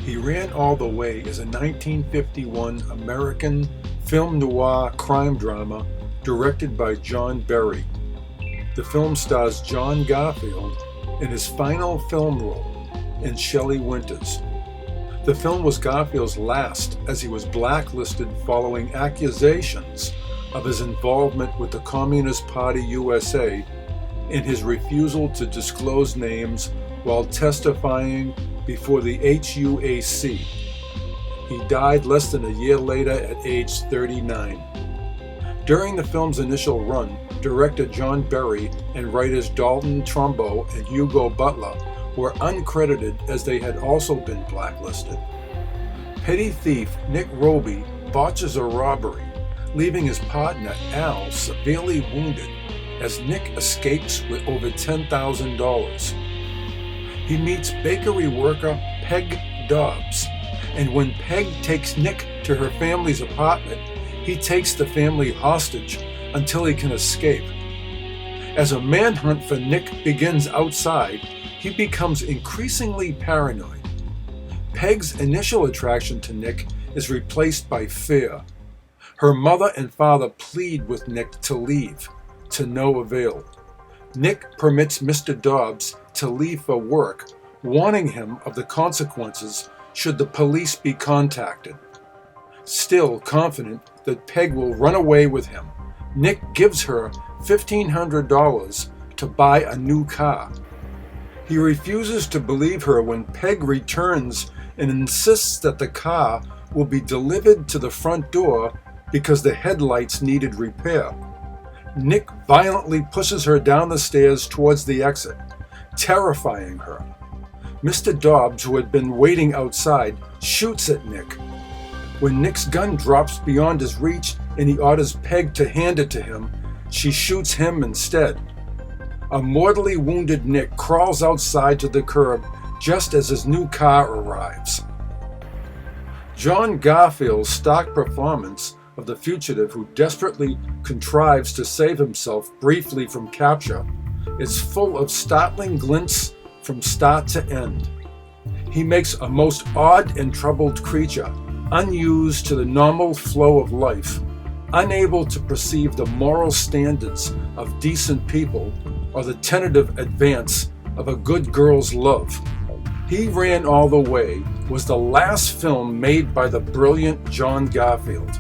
He Ran All the Way is a 1951 American film noir crime drama directed by John Berry. The film stars John Garfield in his final film role and Shelley Winters. The film was Garfield's last, as he was blacklisted following accusations of his involvement with the Communist Party USA and his refusal to disclose names while testifying before the HUAC. He died less than a year later at age 39. During the film's initial run, director John Berry and writers Dalton Trumbo and Hugo Butler were uncredited as they had also been blacklisted. Petty thief Nick Roby botches a robbery, leaving his partner Al severely wounded as Nick escapes with over $10,000. He meets bakery worker Peg Dobbs, and when Peg takes Nick to her family's apartment, he takes the family hostage until he can escape. As a manhunt for Nick begins outside, he becomes increasingly paranoid. Peg's initial attraction to Nick is replaced by fear. Her mother and father plead with Nick to leave, to no avail. Nick permits Mr. Dobbs to leave for work, warning him of the consequences should the police be contacted. Still confident that Peg will run away with him, Nick gives her $1,500 to buy a new car. He refuses to believe her when Peg returns and insists that the car will be delivered to the front door because the headlights needed repair. Nick violently pushes her down the stairs towards the exit, terrifying her. Mr. Dobbs, who had been waiting outside, shoots at Nick. When Nick's gun drops beyond his reach and he orders Peg to hand it to him, she shoots him instead. A mortally wounded Nick crawls outside to the curb just as his new car arrives. John Garfield's stock performance of the fugitive who desperately contrives to save himself briefly from capture is full of startling glints from start to end. He makes a most odd and troubled creature, unused to the normal flow of life, unable to perceive the moral standards of decent people or the tentative advance of a good girl's love. He Ran All the Way was the last film made by the brilliant John Garfield.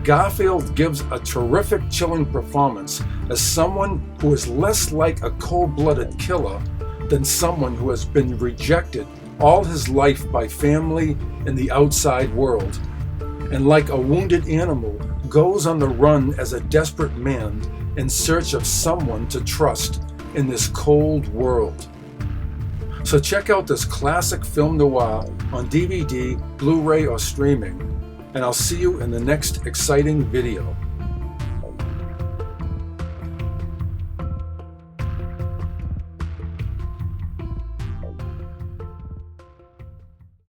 Garfield gives a terrific, chilling performance as someone who is less like a cold-blooded killer than someone who has been rejected all his life by family and the outside world, and like a wounded animal, goes on the run as a desperate man in search of someone to trust in this cold world. So check out this classic film noir on DVD, Blu-ray, or streaming, and I'll see you in the next exciting video.